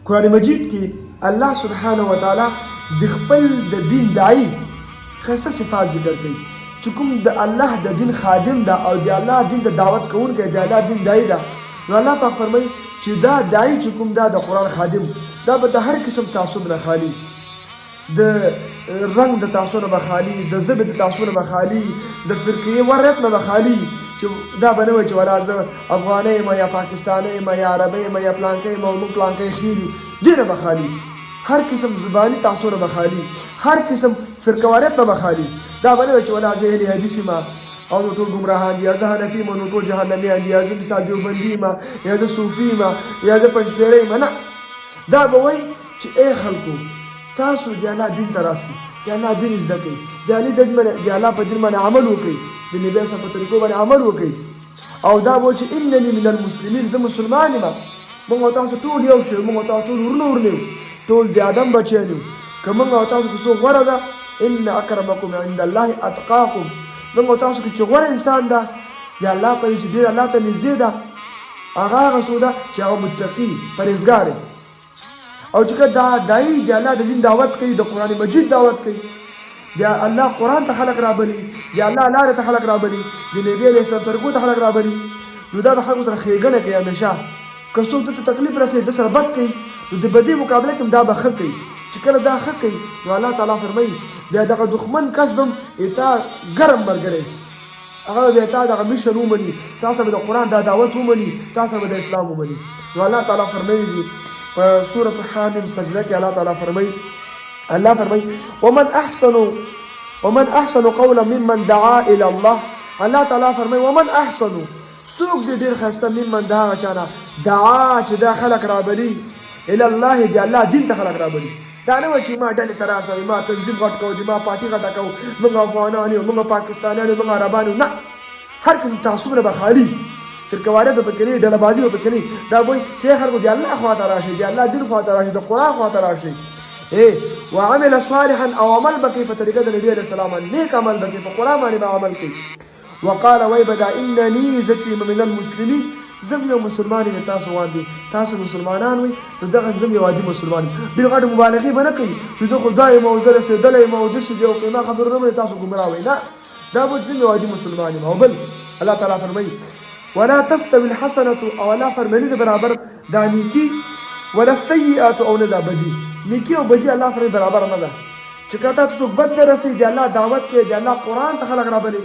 قرآن مجید کې الله سبحانه وتعالی د خپل د دین داعی ښایسته صفات ذکر کوي چې کوم د الله د دین خادم ده او د الله دین د دعوت کوونکی د الله دین داعی ده. نو الله پاک فرمایي چې دا داعی چې کوم دا د قرآن خادم دا به د هر قسم تعصب نه خالي، د رنگ د تعصب نه به خالي، د ژبې د تعصب نه به خالي، د فرقې وریت نه به خالي، چې دا به نه وایي چې ولا زه افغانۍ یم یا پاکستانۍ یم یا عربۍ یم یا پلانکی یم او موږ پلانکی خیل یو، دې نه به خالي. هر قسم زبانی تعصب نه به خالي، هر قسم فرقه واریت نه به خالي. دا به نه وایي چې ولا زه اهل حدیث یم او نو ټول ګمراهان دي، یا زه حنفي یم نو ټول جهنمیان دي، یا زه مثال دیوبندي یم یا زه صوفي یم یا زه پنجپیره یم. نه، دا به وایي چې ای خلکو تاسو د الله دین ته راسئ، د الله دین زده کړئ، د الله په دین باندې عمل وکړئ، د نبي صلی الله په طریقو باندې عمل وکړئ. او دا به چې انني من المسلمین، زه مسلمان یم. موږ او تاسو ټول یو شی، موږ او تاسو ټول ورونه یو، ټول د آدم بچیان یو. که موږ او تاسو کې څوک غوره ده، ان اکرمکم عند الله اتقاکم، موږ او تاسو کې چې غوره انسان ده د الله په چې ډېر الله ته نږدې ده، هغه څوک ده چې هغه متقي پرهیزګار دی. او چې دا داعی د الله د دین دعوت کوي، د قرآن مجید دعوت کوي، د الله قرآن ته خلق رابلي، د الله لارې ته خلق رابلي، د نبي علیه السلام طریقو ته خلق رابلي، نو دا به خلکو سره ښېګڼه کوي همیشه. که څوک ته تکلیف رسوي د سره بد کوي، نو د بدۍ مقابله کې دا به ښه کوي. چې کله دا ښه کوي نو الله تعالی فرمایي بیا دغه دښمن کس به هم تا ګرم ملګری سي، هغه بیا تا دغه مشن ومني، تا سره به د قرآن دا دعوت ومني، تا سره به د اسلام ومني. نو الله تعالی فرمایي دي په سورة حامیم سجده کې الله تعالی فرمایي ومن احسن قولا ممن دعا الى الله. الله تعالی فرمایي ومن احسن، څوک دې ډېر ښایسته ممن د هغه چا نه دعا چې دا خلک رابلي الى الله، د الله دین ته خلک رابلي. دا نه وایي چې ما ډلې ته راسوي، ما تنظیم غټ کوو، ما پارټي غټه کوو، موږ افغانان یو، موږ پاکستانیان یو، موږ عربان یو. نه، هر قسم تعصب نه به خالي، فرقواریت به پکې نه وي، ډلهبازي به پکې نه وي. دا وایي چې خلکو د الله خواته راشئ، د الله دین خواته راشئ، د قرآن خواته راشئ. وعمل صالحا، او عمل به کوي په طریقه د نبي علیه السلام، نیک عمل به کوي، په قرآن باندې به عمل کوي. وقال وای به دا انني زه چې من المسلمین، زم یو مسلمان یم، تاسو واندې تاسو مسلمانان وئ، نو دغه زم یو عادي مسلمان یم. ډېر غټې مبالغې به نه کوي چې زه خدای یم او زه رسېدلی یم او داسې دي او قیمه خبرونه به تاسو ګمراه وئ. نه، دا به چې زم یو عادي مسلمان یم. او بل الله تعالی فرمایي ولا تستوي الحسنة، او الله فرمایي د برابر دا نیکي، ولا السیئات، او نه دا بدي. نیکي او بدي الله فرمایي برابر نه ده. چې که تاسو څوک بد نه رسئ، د الله دعوت کوي، د الله قرآن ته خلک رابلئ،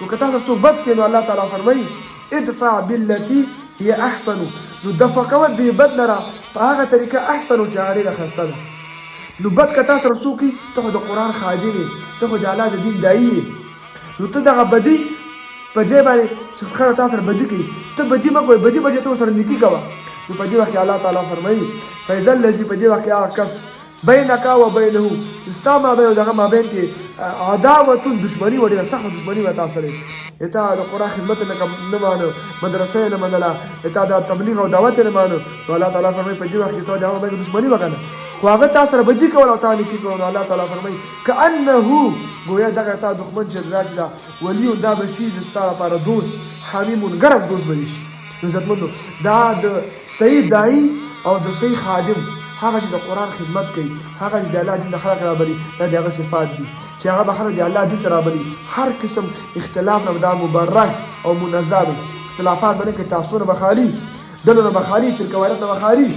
نو که تاسو څوک بد کوي نو الله تعالی فرمایي ادفع بالتي هي احسن، نو دفع کوه د بد لره په هغه طریقه احسن چې هغه ډېره ښایسته ده. نو بد که تا سره څوک کوي، ته خو د قرآن خادم یې، ته خو د الله د دین داعي یې، نو ته دغه بدي په ځای باندې چې خلک تا سره بدي کوي، ته بدي مه کوئ، بدي بجې ته ورسره نیکي کوه. نو په دې وخت کې الله تعالی فرمایي فاذا الذي، په دې وخت کې هغه کس بینک و بینه، چې ستا مابین او دغه مابین کې عداوت، دشمني وه، ډېره سخته دشمني وه تا سره. تا د قرآن خدمت نه مانه، مدرسه یې نه منله، تا د تبلیغ او دعوت یې نه مانه، نو الله تعالی فرمایي په دې وخت کې تا د هغه مابین دشمني وه که نه، خو هغه تا سره بدي کول او تا نیکي کول. نو الله تعالی فرمایي کانه، ګویا دغه تا دښمن چې دا چې دا ولیون، دا به شي ستا لپاره دوست، حمیمون ګرم دوست به دې شي. نو عزتمندو، دا د صحیح داعي او د صحیح خادم، هغه چې د قرآن خدمت کوي، هغه چې د الله دین ته خلک رابلي، دا د هغه صفات دي چې هغه به خلک د الله دین ته رابلي. هر قسم اختلاف نه به دا مبرح او منظم وي، اختلافات به نه کوي، تعصب نه به خالي، ډلو نه به خالي، فرقواریت نه به خالي،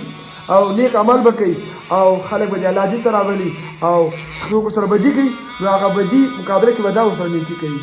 او نیک عمل به کوي، او خلک به د الله دین ته رابلي. او چې څوک سره بدي کوي، نو هغه بدي مقابله کې به دا ورسره نیکي کوي.